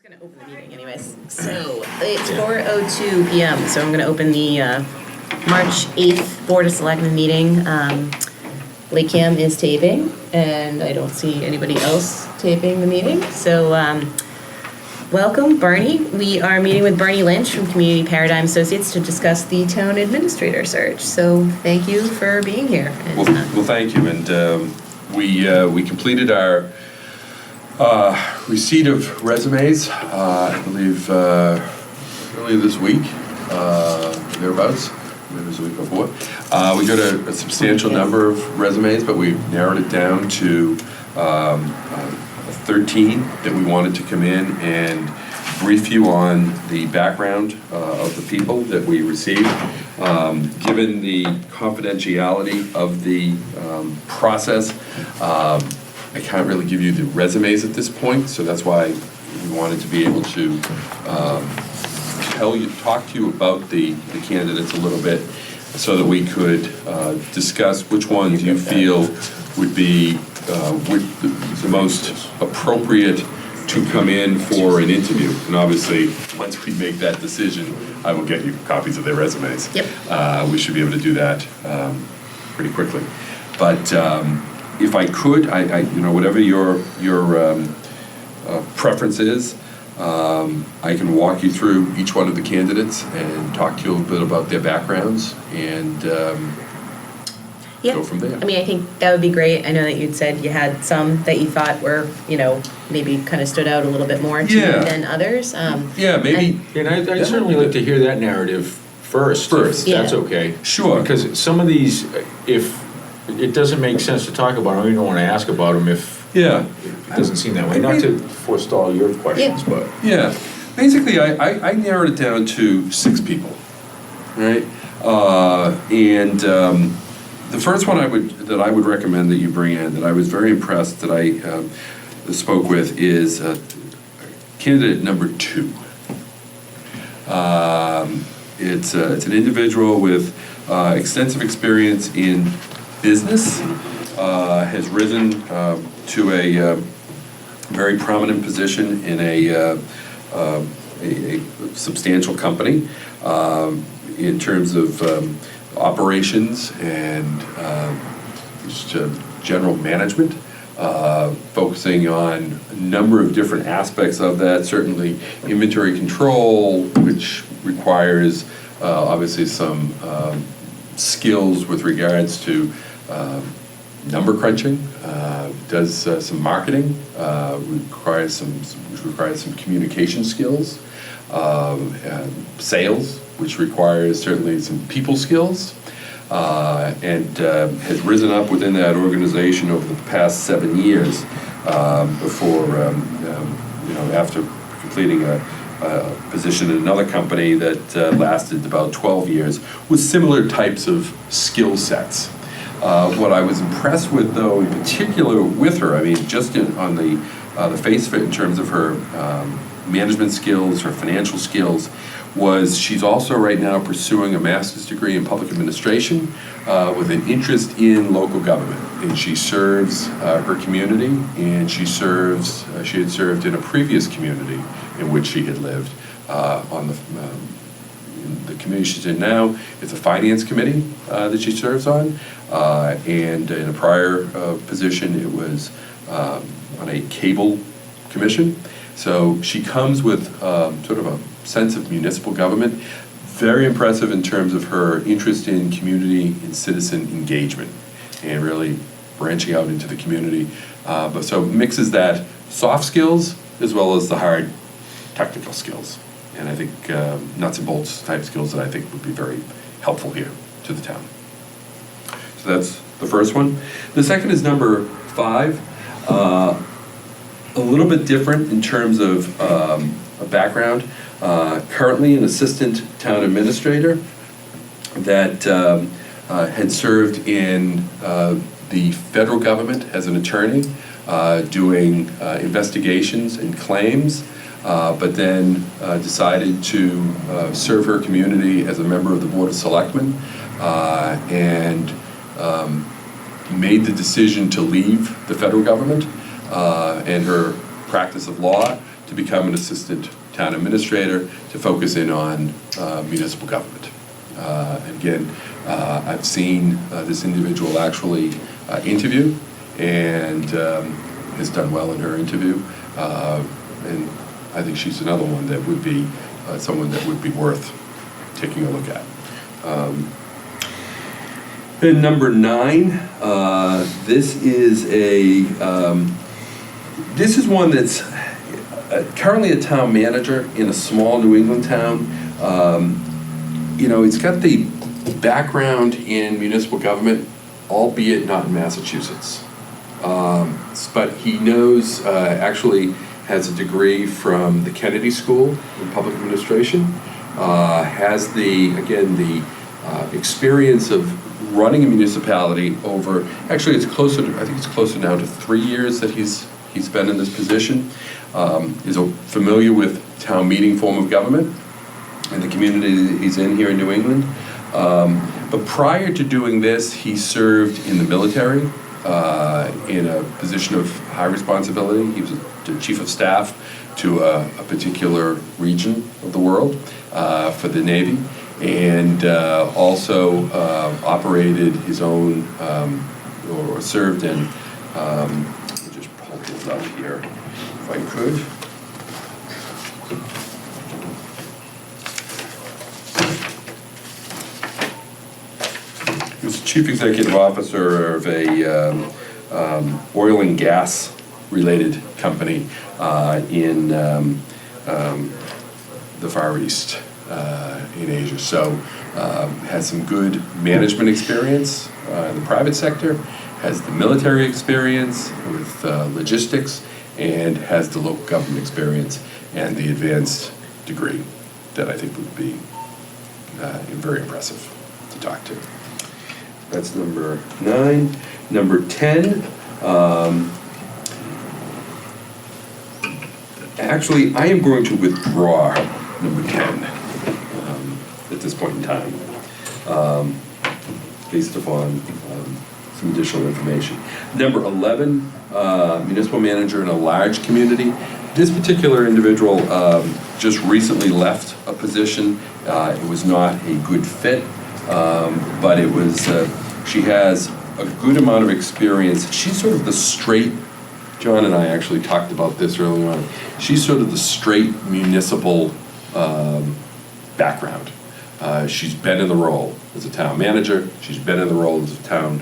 Going to open the meeting anyways. So it's 4:02 p.m. So I'm going to open the March 8th Board of Selectmen meeting. Lake Cam is taping, and I don't see anybody else taping the meeting. So welcome, Barney. We are meeting with Barney Lynch from Community Paradigm Associates to discuss the town administrator search. So thank you for being here. And, well, thank you. And we completed our receipt of resumes, I believe, earlier this week, thereabouts, maybe it was the week before. We got a substantial number of resumes, but we narrowed it down to 13 that we wanted to come in and brief you on the background of the people that we received. Given the confidentiality of the process, I can't really give you the resumes at this point, so that's why we wanted to be able to talk to you about the candidates a little bit, so that we could discuss which ones you feel would be the most appropriate to come in for an interview. And obviously, once we make that decision, I will get you copies of their resumes. Yep. We should be able to do that pretty quickly. But if I could, I whatever your preference is, I can walk you through each one of the candidates and talk to you a little bit about their backgrounds and go from there. I mean, I think that would be great. I know that you'd said you had some that you thought were, maybe kind of stood out a little bit more to you than others. Maybe. And I'd certainly like to hear that narrative first. If that's okay. Sure. Because some of these, if it doesn't make sense to talk about them, you don't want to ask about them if it doesn't seem that way. Not to forestall your questions, but. Yeah. Basically, I narrowed it down to 6 people, right? The first one that I would recommend that you bring in, that I was very impressed that I spoke with, is candidate number 2. It's an individual with extensive experience in business, has risen to a very prominent position in a substantial company in terms of operations and just general management, focusing on a number of different aspects of that. Certainly inventory control, which requires obviously some skills with regards to number crunching, does some marketing, requires some communication skills, sales, which requires certainly some people skills, and has risen up within that organization over the past 7 years before, after completing a position in another company that lasted about 12 years with similar types of skill sets. What I was impressed with, though, in particular with her, I mean, just on the face of it in terms of her management skills, her financial skills, was she's also right now pursuing a master's degree in public administration with an interest in local government. And she serves her community, and she had served in a previous community in which she had lived on the committee she's in now. It's a finance committee that she serves on, and in a prior position it was on a cable commission. So she comes with sort of a sense of municipal government. Very impressive in terms of her interest in community and citizen engagement and really branching out into the community. But so mixes that soft skills as well as the hard technical skills. And I think nuts and bolts type skills that I think would be very helpful here to the town. So that's the first one. The second is number 5. A little bit different in terms of a background. Currently an assistant town administrator that had served in the federal government as an attorney, doing investigations and claims, but then decided to serve her community as a member of the Board of Selectmen, and made the decision to leave the federal government and her practice of law to become an assistant town administrator to focus in on municipal government. And again, I've seen this individual actually interview and has done well in her interview. And I think she's another one that would be someone that would be worth taking a look at. And number 9, this is one that's currently a town manager in a small New England town. It's got the background in municipal government, albeit not in Massachusetts. But he knows, actually has a degree from the Kennedy School in Public Administration, has the experience of running a municipality over, actually I think it's closer now to 3 years that he's been in this position, is familiar with town meeting form of government and the community that he's in here in New England. But prior to doing this, he served in the military in a position of high responsibility. He was the chief of staff to a particular region of the world for the Navy, and also operated his own, or served in, let me just pull this up here if I could. He was chief executive officer of a oil and gas related company in the Far East in Asia. So has some good management experience in the private sector, has the military experience with logistics, and has the local government experience and the advanced degree that I think would be very impressive to talk to. That's number 9. Number 10, actually, I am going to withdraw number 10 at this point in time, based upon some additional information. Number 11, municipal manager in a large community. This particular individual just recently left a position. It was not a good fit, but it was, she has a good amount of experience. She's sort of the straight, John and I actually talked about this early on, she's sort of the straight municipal background. She's been in the role as a town manager, she's been in the role as a town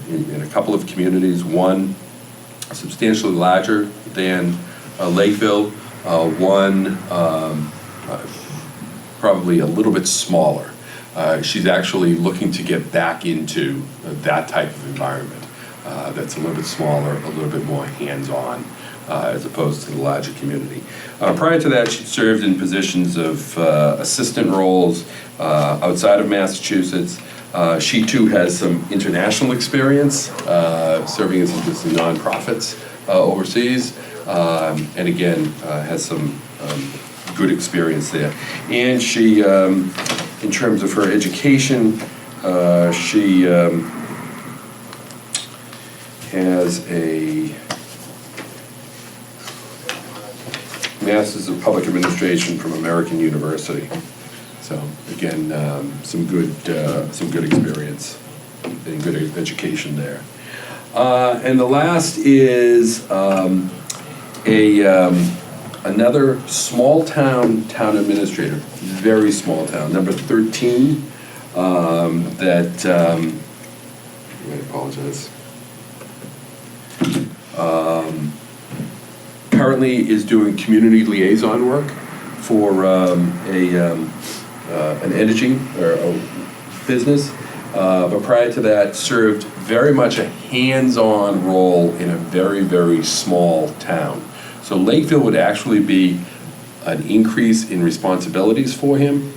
in a couple of communities, one substantially larger than Lakeville, one probably a little bit smaller. She's actually looking to get back into that type of environment that's a little bit smaller, a little bit more hands-on, as opposed to the larger community. Prior to that, she served in positions of assistant roles outside of Massachusetts. She too has some international experience, serving in some nonprofits overseas, and again, has some good experience there. And she, in terms of her education, she has a Master's of Public Administration from American University. So again, some good experience and good education there. And the last is another small town administrator, very small town, number 13. I apologize. Currently is doing community liaison work for an energy or a business, but prior to that served very much a hands-on role in a very, very small town. So Lakeville would actually be an increase in responsibilities for him,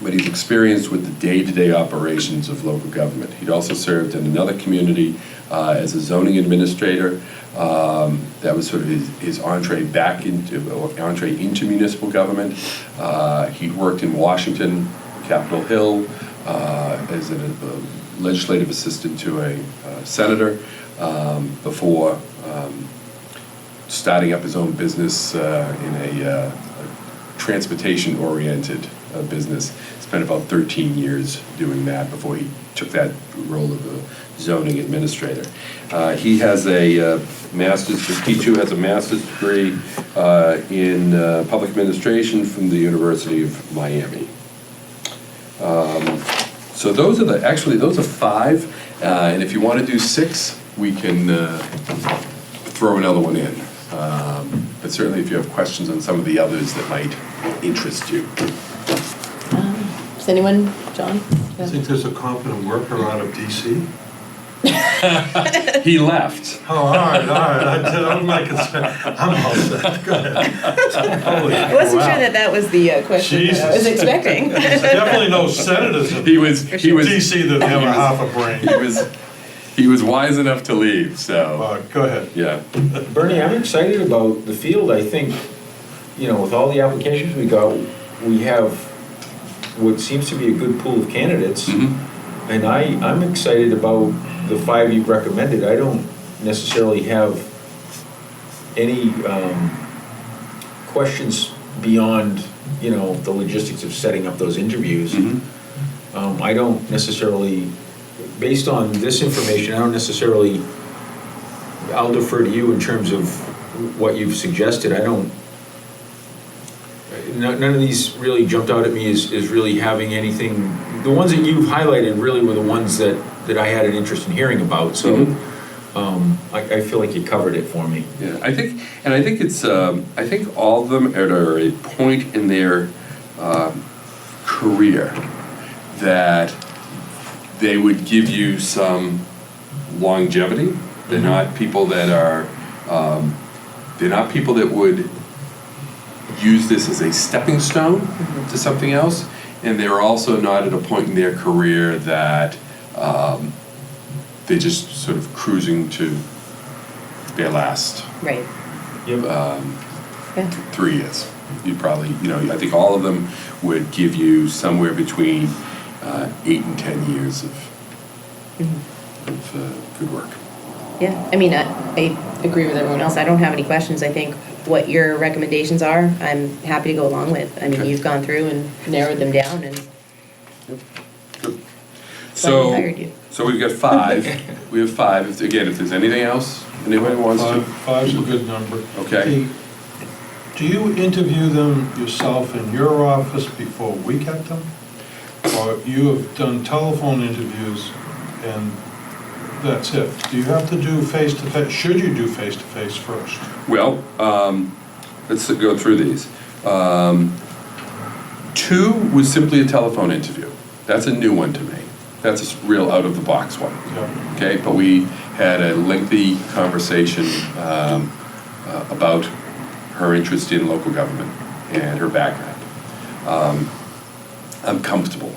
but he's experienced with the day-to-day operations of local government. He'd also served in another community as a zoning administrator. That was sort of his entree into municipal government. He'd worked in Washington, Capitol Hill, as a legislative assistant to a senator before starting up his own business in a transportation-oriented business. Spent about 13 years doing that before he took that role of a zoning administrator. He has a master's, P2 has a master's degree in public administration from the University of Miami. So those are 5, and if you want to do 6, we can throw another one in. But certainly if you have questions on some of the others that might interest you. Does anyone, John? I think there's a competent worker out of DC. He left. Oh, all right, I'm not concerned. I'm all set, go ahead. I wasn't sure that was the question that I was expecting. There's definitely no senators in He was DC that have a half a brain. He was wise enough to leave, so, Go ahead. yeah. Bernie, I'm excited about the field. I think, with all the applications we got, we have what seems to be a good pool of candidates. Mm-hmm. And I'm excited about the 5 you've recommended. I don't necessarily have any questions beyond, the logistics of setting up those interviews. Mm-hmm. I don't necessarily, based on this information, I'll defer to you in terms of what you've suggested. None of these really jumped out at me as really having anything. The ones that you've highlighted really were the ones that I had an interest in hearing about. So I feel like you covered it for me. Yeah, I think all of them are at a point in their career that they would give you some longevity. They're not people that are, they're not people that would use this as a stepping stone to something else, and they're also not at a point in their career that they're just sort of cruising to their last Right. 3 years. You'd probably, I think all of them would give you somewhere between 8 and 10 years of good work. Yeah, I mean, I agree with everyone else. I don't have any questions. I think what your recommendations are, I'm happy to go along with. I mean, Okay. you've gone through and narrowed them down, and Good. So I hired you. So we've got 5. We have 5. Again, if there's anything else anybody wants to. Five's a good number. Okay. Do you interview them yourself in your office before we get them? Or you have done telephone interviews and that's it? Do you have to do face-to-face? Should you do face-to-face first? Well, let's go through these. 2 was simply a telephone interview. That's a new one to me. That's a real out-of-the-box one. Yeah. Okay, but we had a lengthy conversation about her interest in local government and her background. I'm comfortable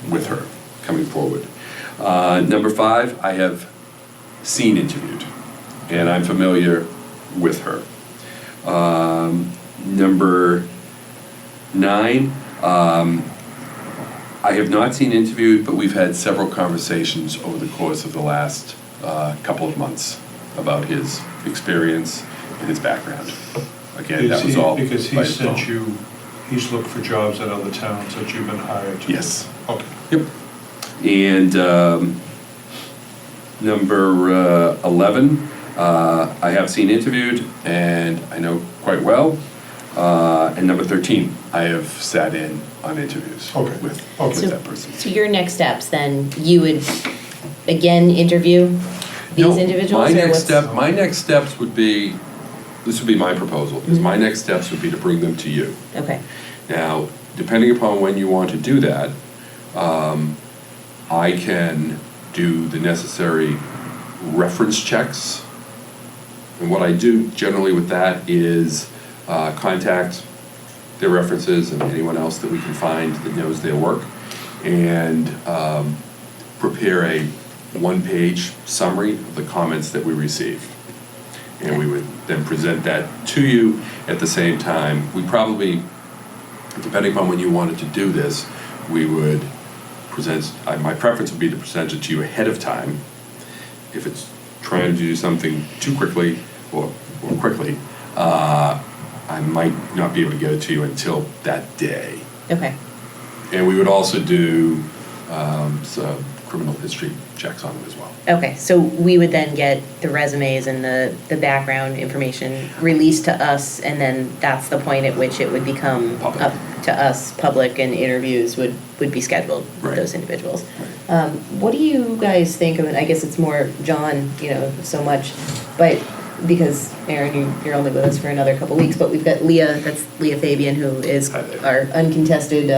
with her coming forward. Number 5, I have seen interviewed, and I'm familiar with her. Number 9, I have not seen interviewed, but we've had several conversations over the course of the last couple of months about his experience and his background. Again, that was all Because by he phone. sent you, he's looked for jobs at other towns that you've been hired to? Yes. Okay. Yep. And number 11, I have seen interviewed and I know quite well. And number 13, I have sat in on interviews Okay. with that person. So your next steps, then, you would again interview these No, individuals? My next steps would be, this would be my proposal, is my next steps would be to bring them to you. Okay. Now, depending upon when you want to do that, I can do the necessary reference checks. And what I do generally with that is contact their references and anyone else that we can find that knows their work, and prepare a one-page summary of the comments that we receive. And we would then present that to you at the same time. We probably, depending upon when you wanted to do this, we would present, my preference would be to present it to you ahead of time. If it's trying to do something too quickly or or quickly, I might not be able to get it to you until that day. Okay, And we would also do some criminal history checks on them as well. okay, so we would then get the resumes and the background information released to us, and then that's the point at which it would become Public. up to us, public, and interviews would be scheduled with Right. those individuals. Right. What do you guys think of it? I guess it's more John, so much, but because Aaron, you're only with us for another couple weeks, but we've got Leah, that's Leah Fabian, who is Hi there. our uncontested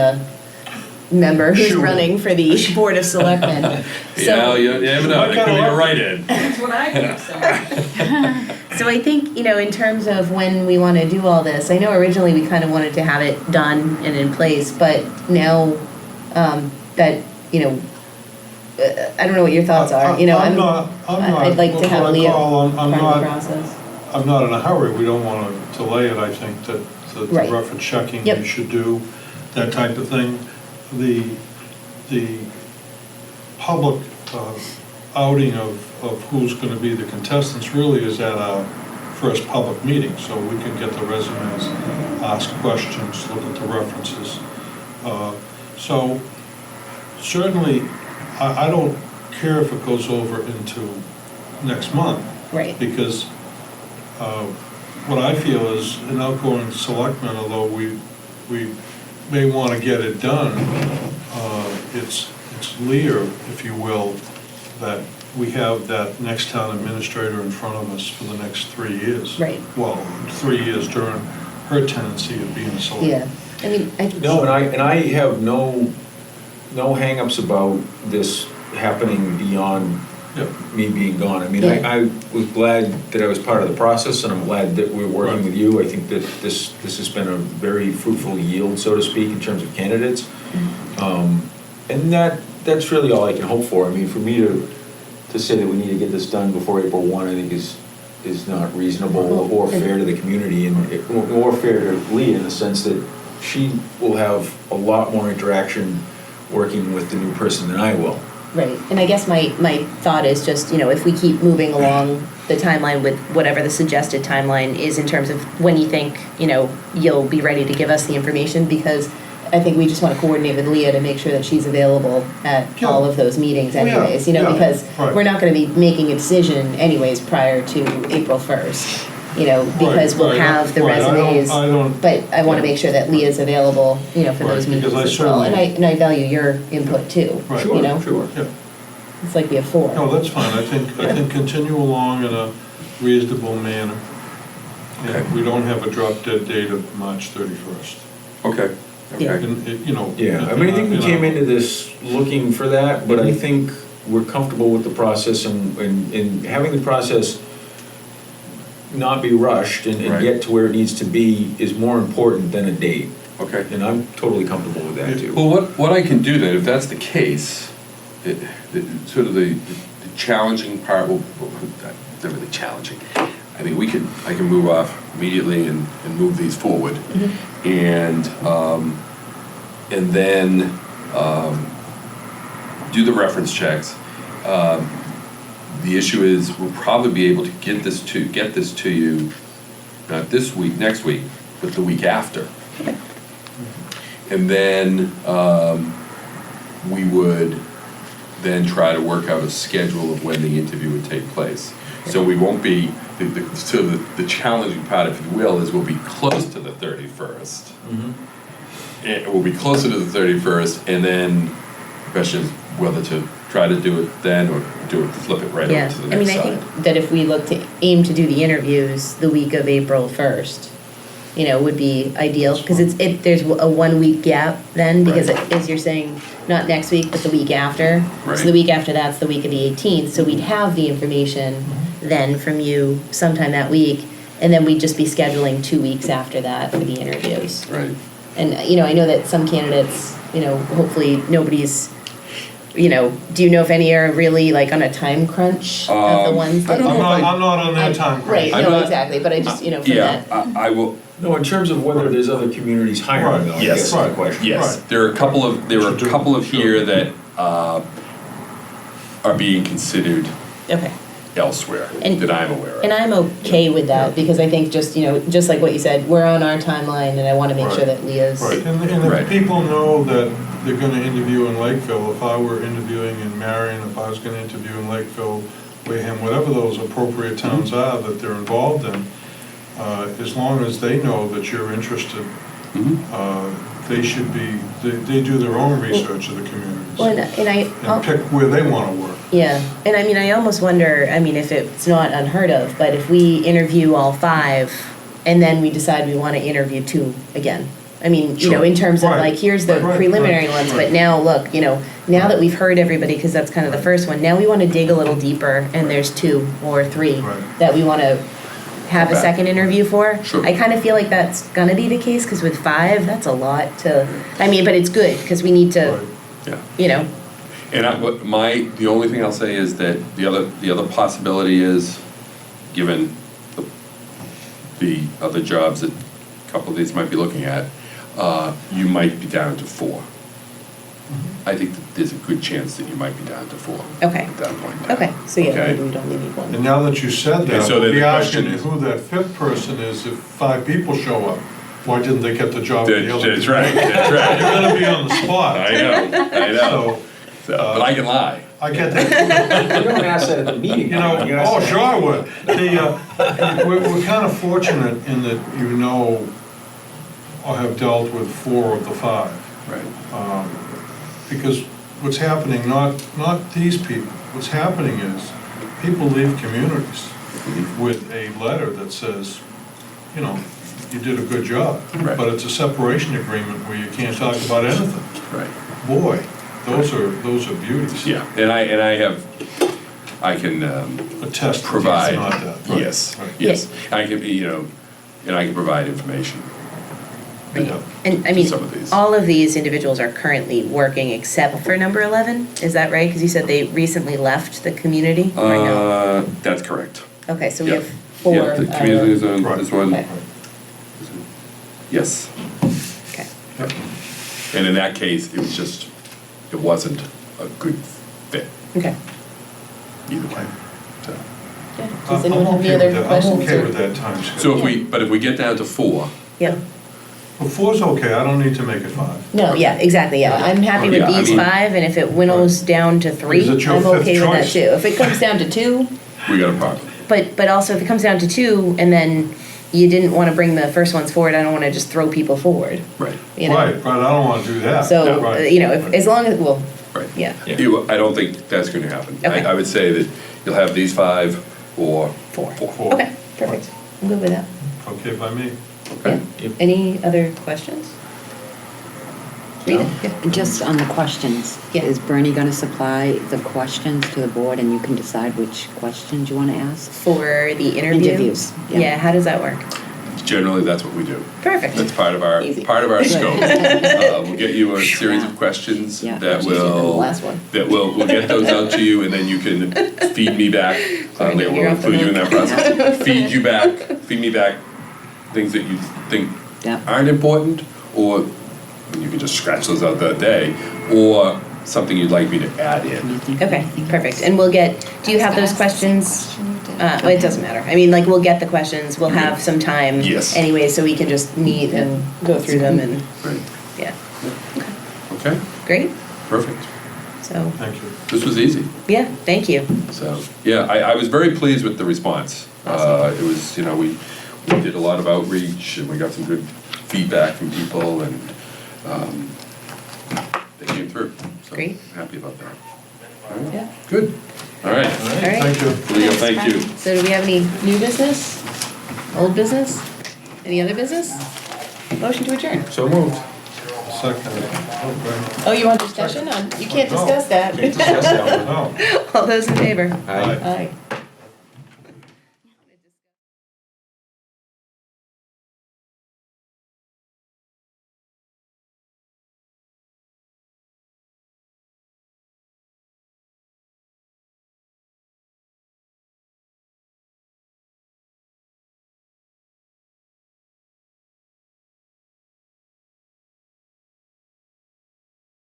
member who's Sure. running for the Board of Selectmen. Yeah, you never know, it could be a write-in. That's what I think so. So I think, in terms of when we want to do all this, I know originally we kind of wanted to have it done and in place, but now that, I don't know what your thoughts are, I'm not, I'd like to have what I Leah call, I'm run the not, process. I'm not in a hurry, we don't want to delay it, I think that the Right. reference checking Yep. we should do, that type of thing. The public outing of who's going to be the contestants really is at our first public meeting, so we can get the resumes, ask questions, look at the references. So certainly, I don't care if it goes over into next month. Right. Because what I feel is an outgoing selectman, although we may want to get it done, it's Leah, if you will, that we have that next town administrator in front of us for the next 3 years. Right. Well, 3 years during her tenancy of being a selectman. Yeah, I mean, No, and I have no hangups about this happening beyond Yeah. me being gone. I mean, Yeah. I was glad that I was part of the process, and I'm glad that we're working Right. with you. I think that this has been a very fruitful yield, so to speak, in terms of candidates. And that's really all I can hope for. I mean, for me to say that we need to get this done before April 1, I think is not reasonable or fair to the community, or fair to Lee in the sense that she will have a lot more interaction working with the new person than I will. right, and I guess my thought is just, if we keep moving along the timeline with whatever the suggested timeline is in terms of when you think, you'll be ready to give us the information, because I think we just want to coordinate with Leah to make sure that she's available at Yeah. all of those meetings Oh, yeah, anyways, yeah, because right. we're not going to be making a decision anyways prior to April 1st, because we'll Right, have the right. resumes. I don't. But I want to make sure that Leah's available, for Right, those meetings because I as well. And certainly- I value your input too, Right. Sure, sure. Yeah. It's like we have four. No, that's fine, I think continue along in a reasonable manner. Okay. And we don't have a drop dead date of March 31st. Okay, Yeah. okay. And, Yeah, I mean, I think we came into this looking for that, but I think we're comfortable with the process and having the process not be rushed and Right. get to where it needs to be is more important than a date. Okay. And I'm totally comfortable with that too. Well, what I can do then, if that's the case, sort of the challenging part, well, not really challenging. I mean, I can move off immediately and move these forward. And then do the reference checks. The issue is, we'll probably be able to get this to you, not this week, next week, but the week after. And then we would then try to work out a schedule of when the interview would take place. So we won't be, the challenging part, if you will, is we'll be close to the 31st. It will be closer to the 31st, and then the question is whether to try to do it then or flip it right over Yeah, to the I mean, next I side. think that if we look to aim to do the interviews the week of April 1st, would be ideal, because there's a 1 week gap then, because Right. as you're saying, not next week, but the week after. Right. So the week after that's the week of the 18th, so we'd have the information then from you sometime that week, and then we'd just be scheduling 2 weeks after that for the interviews. Right. And, I know that some candidates, hopefully nobody's, do you know if any are really like on a time crunch of the ones I that? don't know if I'm not on that time Right, crunch. I'm no, not- exactly, but I just, for Yeah, that. I will. No, in terms of whether there's other communities hiring, though, I Yes. guess is the Right. question. Yes, Right. there are a couple of here that are being considered. Okay, elsewhere And- that I'm aware of. And I'm okay with that, because I think just, just like what you said, we're on our timeline, and I want to make sure Right. that Leah's. Right, and Right. if people know that they're gonna interview in Lakeville, if I were interviewing in Marion, if I was gonna interview in Lakeville, Wareham, whatever those appropriate towns are that they're involved in, as long as they know that you're interested, Mhm. they should be, they do their own research of the Well, communities and and pick where they wanna work. yeah, and I mean, I almost wonder, if it's not unheard of, but if we interview all 5, and then we decide we want to interview 2 again. Sure. In terms of Right. like, here's the Right, preliminary right, ones, right. but now, look, now that we've heard everybody, because that's kind of the first one, now we want to dig a little deeper, and there's 2 or 3 Right. that we want to have a Okay. second interview for. Sure. I kind of feel like that's gonna be the case, because with 5, that's a lot to, but it's good, because we need to, Right. Yeah. And the only thing I'll say is that the other possibility is, given the other jobs that a couple of these might be looking at, you might be down to 4. I think that there's a good chance that you might be down to 4. Okay. At that point in time. okay, so yeah, Okay? maybe we don't need one. And now that you said And that, so then we'll be the asking question is- who that 5th person is if 5 people show up. Why didn't they get the job? in the other That's right, that's You're right. gonna be on the spot. I know. So, But I can lie. I get that. You don't ask that at the meeting. You know, You ask oh, that- sure I would. We're kind of fortunate in that or have dealt with 4 of the 5. Right. Because what's happening, not these people, what's happening is people leave communities with a letter that says, you did a good job. Right. But it's a separation agreement where you can't talk about anything. Right. Boy, those are beauties. Yeah, and I can Attest that provide, it's not that. Right, yes, right. yes. I can, and I can provide information. Yeah. And Some of these. all of these individuals are currently working except for number 11, is that right? Because you said they recently left the community, or no? That's correct. Okay, so we Yeah. have 4. Yeah, the community zone, Right. this one, Okay. yes. Okay, And in that case, it wasn't a good fit okay. either way, so. Yeah. Does anyone have any other questions? I'm okay or- with that time schedule. So if we get down to 4, Yeah, Well, 4's okay, I don't need to make it 5. no, yeah, exactly, yeah. I'm happy with Yeah, I these mean- 5, and if it winnows down to 3, Is it your I'm fifth okay with that choice? too. If it comes down to 2, we got a problem. but also if it comes down to 2, and then you didn't want to bring the first ones forward, I don't want to just throw people forward, Right, you know? Right, I don't want to do that. So, Right. if, as long as, well, right. yeah, I don't think that's going to happen. Okay. I would say that you'll have these 5 or 4. 4. Okay, perfect. I'm good with that. Okay by me. Yeah. Yep. Any other questions? Rita? Yeah. Just on the questions, Yeah. is Bernie going to supply the questions to the board and you can decide which questions you want to ask? For the interview? Interviews, yeah. Yeah, how does that work? Generally, that's what we do. Perfect. That's part of our Easy. scope. We'll get you a series of questions Yeah. that Easier than the will, last one. we'll get those out to you, and then you can feed me back. Sorry, We'll you're off the include you in that hook. process. Feed me back things that you think Yeah. aren't important, or you can just scratch those out that day, or something you'd like me to add Can you in. think of Okay, anything? perfect. And we'll get, do you have those questions? Well, it doesn't matter. We'll get the questions, we'll have some time. Yes. Anyway, so we can just meet and go through them and, Right. yeah. Okay, Great, perfect. so, Thank you. This was easy. yeah, thank you. So, yeah, I was very pleased with the response. It was, we did a lot of outreach, and we got some good feedback from people, and they came through. So, Great. happy about that. All right. Yeah. Good. All right. All right, right. thank you. Leo, thank you. So do we have any new business? Old business? Any other business? Motion to adjourn. So moved. Second. Okay. Oh, you want discussion on, you can't discuss that. Can't discuss that one. No. All those in favor? Aye. Aye.